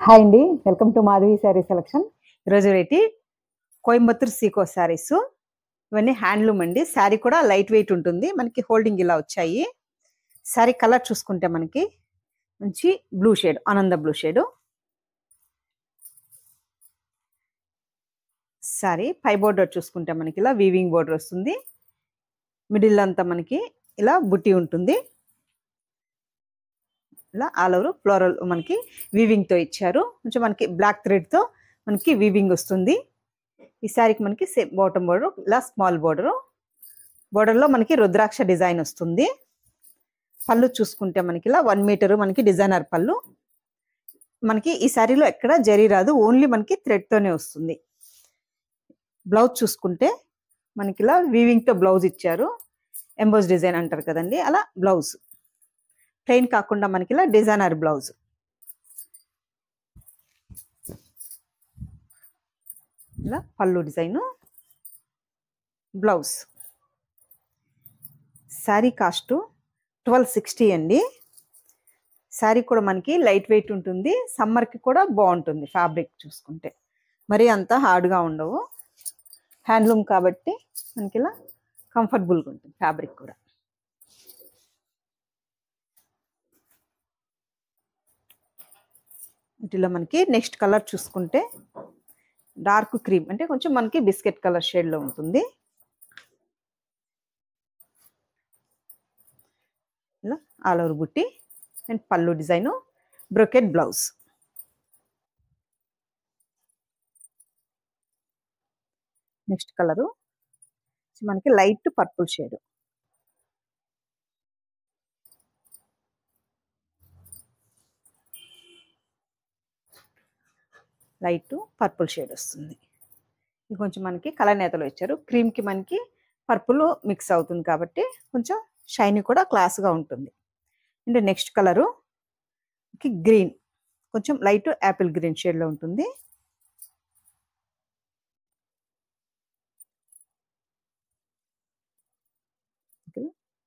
Hi అండి, welcome to Madhavi sari selection. ఈరోజు రేటి కోయంబత్తూర్ సీకో శారీస్. ఇవన్నీ హ్యాండ్లూమ్ అండి. శారీ కూడా లైట్ వెయిట్ ఉంటుంది. మనకి హోల్డింగ్ ఇలా వచ్చాయి. శారీ కలర్ చూసుకుంటే మనకి మంచి బ్లూ షేడ్, ఆనంద బ్లూ షేడ్. శారీ పై బోర్డర్ చూసుకుంటే మనకి ఇలా వీవింగ్ బోర్డర్ వస్తుంది. మిడిల్ అంతా మనకి ఇలా బుట్టి ఉంటుంది. ఇలా ఆల్ ఓవర్ ఫ్లోరల్ మనకి వీవింగ్ తో ఇచ్చారు. కొంచెం మనకి బ్లాక్ థ్రెడ్ తో మనకి వీవింగ్ వస్తుంది. ఈ శారీకి మనకి బాటమ్ బోర్డర్ ఇలా స్మాల్ బోర్డర్ లో మనకి రుద్రాక్ష డిజైన్ వస్తుంది. పళ్ళు చూసుకుంటే మనకి ఇలా 1 మీటర్ మనకి డిజైనర్ పళ్ళు. మనకి ఈ శారీలో ఎక్కడ జరీ రాదు, ఓన్లీ మనకి థ్రెడ్ తోనే వస్తుంది. బ్లౌజ్ చూసుకుంటే మనకి ఇలా వీవింగ్ తో బ్లౌజ్ ఇచ్చారు. ఎంబోస్ డిజైన్ అంటారు కదండి, అలా బ్లౌజ్ ప్లెయిన్ కాకుండా మనకి ఇలా డిజైనర్ బ్లౌజ్. ఇలా పళ్ళు డిజైన్, బ్లౌజ్. శారీ కాస్ట్ 1260 అండి. శారీ కూడా మనకి లైట్ వెయిట్ ఉంటుంది. సమ్మర్కి కూడా బాగుంటుంది. ఫ్యాబ్రిక్ చూసుకుంటే మరీ అంత హార్డ్గా ఉండవు. హ్యాండ్లూమ్ కాబట్టి మనకి ఇలా కంఫర్టబుల్గా ఉంటుంది ఫ్యాబ్రిక్ కూడా. వీటిలో మనకి నెక్స్ట్ కలర్ చూసుకుంటే డార్క్ క్రీమ్, అంటే కొంచెం మనకి బిస్కెట్ కలర్ షేడ్లో ఉంటుంది. ఇలా ఆల్ ఓవర్ బుట్టి అండ్ పళ్ళు design, brocade blouse. Next colour మనకి light purple shade. Light purple shade వస్తుంది. ఇది కొంచెం మనకి కలర్ నేతలో ఇచ్చారు. క్రీమ్కి మనకి పర్పుల్ మిక్స్ అవుతుంది కాబట్టి కొంచెం షైనీ కూడా క్లాస్గా ఉంటుంది. అంటే నెక్స్ట్ కలరు గ్రీన్, కొంచెం లైట్ యాపిల్ గ్రీన్ షేడ్లో ఉంటుంది.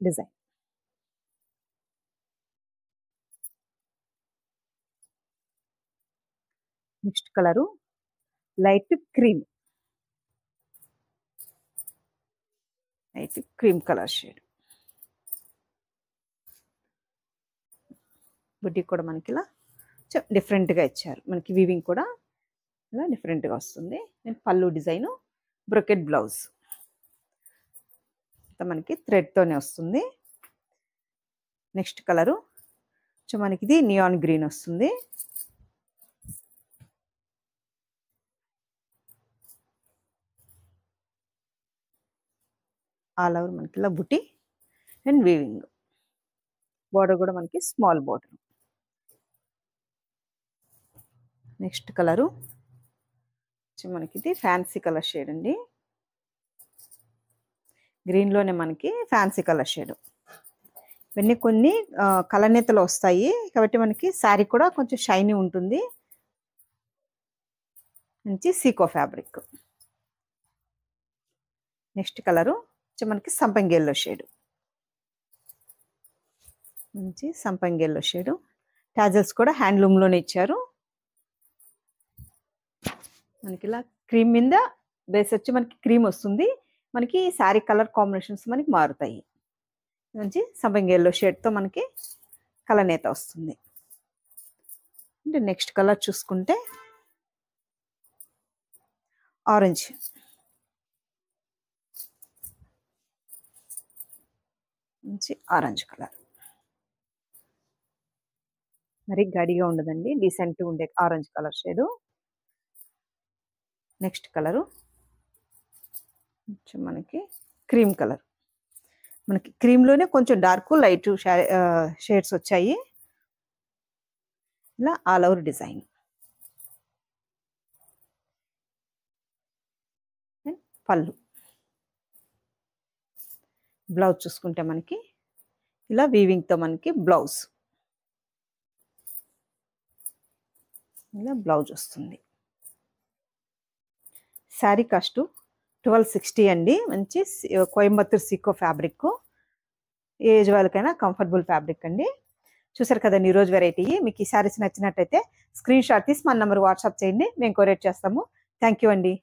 Design. Next colour light cream colour shade. బుట్టి కూడా మనకి ఇలా డిఫరెంట్గా ఇచ్చారు. మనకి వీవింగ్ కూడా ఇలా డిఫరెంట్గా వస్తుంది. పళ్ళు డిజైను, బ్రొకెట్ బ్లౌజ్. మనకి థ్రెడ్తోనే వస్తుంది. నెక్స్ట్ కలరు మనకి ఇది నియాన్ గ్రీన్ వస్తుంది. ఆల్ ఓవర్ మనకి ఇలా బుట్టి అండ్ వీవింగ్. బోర్డర్ కూడా మనకి స్మాల్ బోర్డర్. నెక్స్ట్ కలరు మనకి ఇది ఫ్యాన్సీ కలర్ షేడ్ అండి. గ్రీన్లోనే మనకి ఫ్యాన్సీ కలర్ షేడ్. ఇవన్నీ కొన్ని కలనేతలు వస్తాయి కాబట్టి మనకి శారీ కూడా కొంచెం షైనీ ఉంటుంది. మంచి సీకో ఫ్యాబ్రిక్. నెక్స్ట్ కలరు మనకి సంపంగి ఎల్లో షేడ్. మంచి సంపంగి ఎల్లో షేడు. టాజల్స్ కూడా హ్యాండ్లూమ్లోనే ఇచ్చారు. మనకి ఇలా క్రీమ్ మీద బేస్ వచ్చి మనకి క్రీమ్ వస్తుంది. మనకి శారీ కలర్ కాంబినేషన్స్ మనకి మారుతాయి. మంచి సంపంగి ఎల్లో షేడ్తో మనకి కలర్ నేత వస్తుంది. అంటే నెక్స్ట్ కలర్ చూసుకుంటే ఆరెంజ్. మంచి ఆరెంజ్ కలర్. మరి గడిగా ఉండదండి, డీసెంట్గా ఉండే orange colour shade. Next colour మనకి క్రీమ్ కలర్. మనకి క్రీమ్లోనే కొంచెం డార్క్ లైట్ షేడ్స్ వచ్చాయి. ఇలా ఆల్ ఓవర్ డిజైన్. పళ్ళు. బ్లౌజ్ చూసుకుంటే మనకి ఇలా వీవింగ్తో మనకి బ్లౌజ్. ఇలా బ్లౌజ్ వస్తుంది. శారీ కాస్ట్ 1260 అండి. మంచి కోయంబత్తూర్ సీకో ఫ్యాబ్రిక్. ఏజ్ వాళ్ళకైనా కంఫర్టబుల్ ఫ్యాబ్రిక్ అండి. చూసారు కదండి ఈరోజు వెరైటీ. మీకు ఈ శారీస్ నచ్చినట్టయితే స్క్రీన్ షాట్ తీసి మన నెంబర్ వాట్సాప్ చేయండి, మేము కొరియర్ చేస్తాము. థ్యాంక్ యూ అండి.